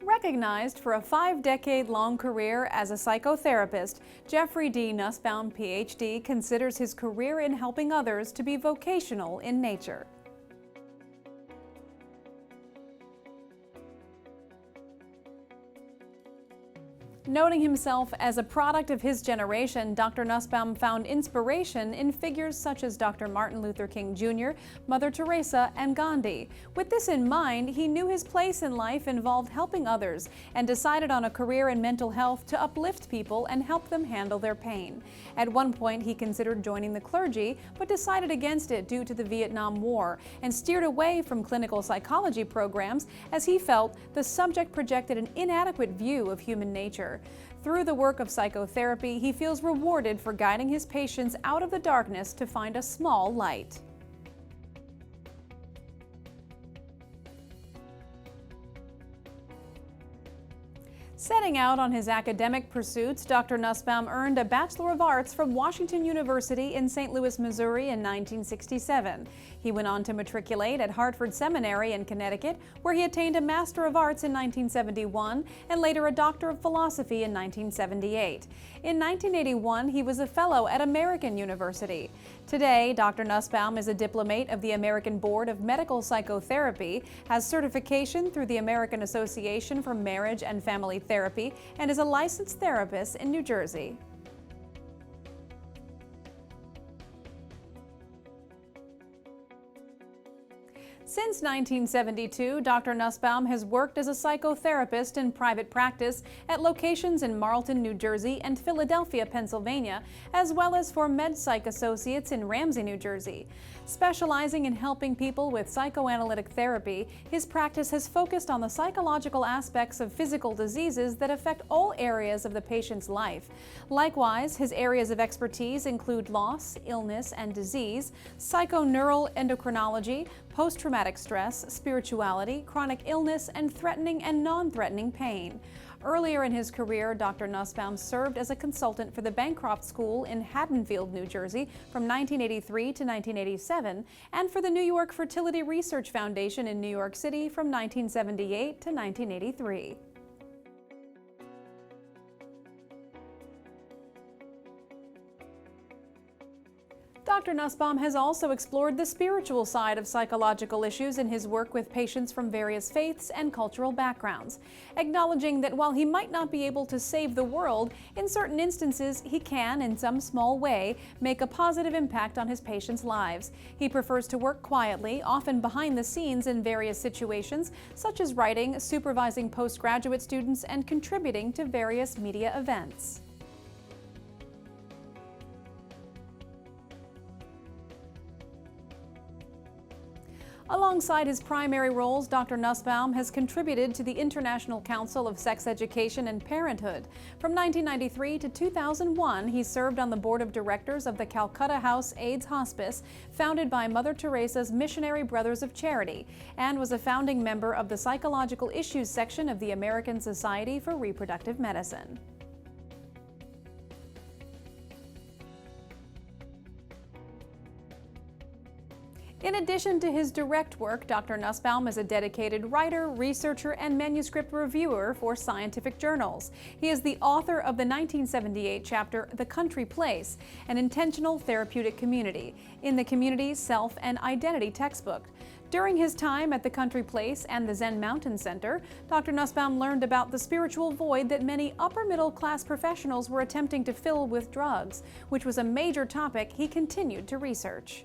Recognized for a 5-decade-long career as a psychotherapist, Geoffrey D. Nusbaum, Ph.D., considers his career in helping others to be vocational in nature. Noting himself as a product of his generation, Dr. Nusbaum found inspiration in figures such as Dr. Martin Luther King Jr., Mother Teresa, and Gandhi. With this in mind, he knew his place in life involved helping others and decided on a career in mental health to uplift people and help them handle their pain. At one point, he considered joining the clergy, but decided against it due to the Vietnam War and steered away from clinical psychology programs as he felt the subject projected an inadequate view of human nature. Through the work of psychotherapy, he feels rewarded for guiding his patients out of the darkness to find a small light. Setting out on his academic pursuits, Dr. Nusbaum earned a Bachelor of Arts from Washington University in St. Louis, Missouri in 1967. He went on to matriculate at Hartford Seminary in Connecticut, where he attained a Master of Arts in 1971 and later a Doctor of Philosophy in 1978. In 1981, he was a Fellow at American University. Today, Dr. Nusbaum is a diplomate of the American Board of Medical Psychotherapy, has certification through the American Association for Marriage and Family Therapy, and is a licensed therapist in New Jersey. Since 1972, Dr. Nusbaum has worked as a psychotherapist in private practice at locations in Marlton, New Jersey and Philadelphia, Pennsylvania, as well as for MedPsych Associates in Ramsey, New Jersey. Specializing in helping people with psychoanalytic therapy, his practice has focused on the psychological aspects of physical diseases that affect all areas of the patient's life. Likewise, his areas of expertise include loss, illness, and disease, psychoneural endocrinology, post-traumatic stress, spirituality, chronic illness, and threatening and non-threatening pain. Earlier in his career, Dr. Nusbaum served as a consultant for the Bancroft School in Haddonfield, New Jersey from 1983 to 1987, and for the New York Fertility Research Foundation in New York City from 1978 to 1983. Dr. Nusbaum has also explored the spiritual side of psychological issues in his work with patients from various faiths and cultural backgrounds, acknowledging that while he might not be able to save the world, in certain instances he can, in some small way, make a positive impact on his patients' lives. He prefers to work quietly, often behind the scenes in various situations, such as writing, supervising postgraduate students, and contributing to various media events. Alongside his primary roles, Dr. Nusbaum has contributed to the International Council of Sex Education and Parenthood. From 1993 to 2001, he served on the board of directors of the Calcutta House AIDS Hospice, founded by Mother Teresa's Missionary Brothers of Charity, and was a founding member of the Psychological Issues section of the American Society for Reproductive Medicine. In addition to his direct work, Dr. Nusbaum is a dedicated writer, researcher, and manuscript reviewer for scientific journals. He is the author of the 1978 chapter, The Country Place, an intentional therapeutic community, in the Community, Self, and Identity textbook. During his time at the Country Place and the Zen Mountain Center, Dr. Nusbaum learned about the spiritual void that many upper-middle-class professionals were attempting to fill with drugs, which was a major topic he continued to research.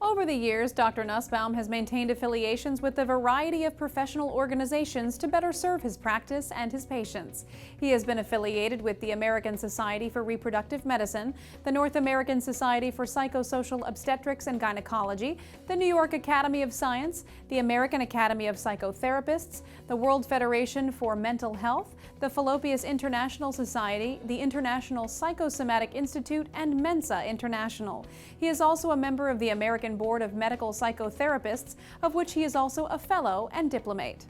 Over the years, Dr. Nusbaum has maintained affiliations with a variety of professional organizations to better serve his practice and his patients. He has been affiliated with the American Society for Reproductive Medicine, the North American Society for Psychosocial Obstetrics and Gynecology, the New York Academy of Science, the American Academy of Psychotherapists, the World Federation for Mental Health, the Fallopius International Society, the International Psychosomatic Institute, and Mensa International. He is also a member of the American Board of Medical Psychotherapists, of which he is also a fellow and diplomate.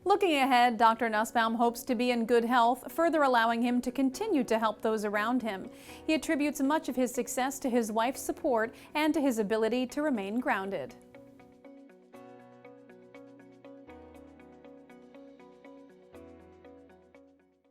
Looking ahead, Dr. Nusbaum hopes to be in good health, further allowing him to continue to help those around him. He attributes much of his success to his wife's support and to his ability to remain grounded.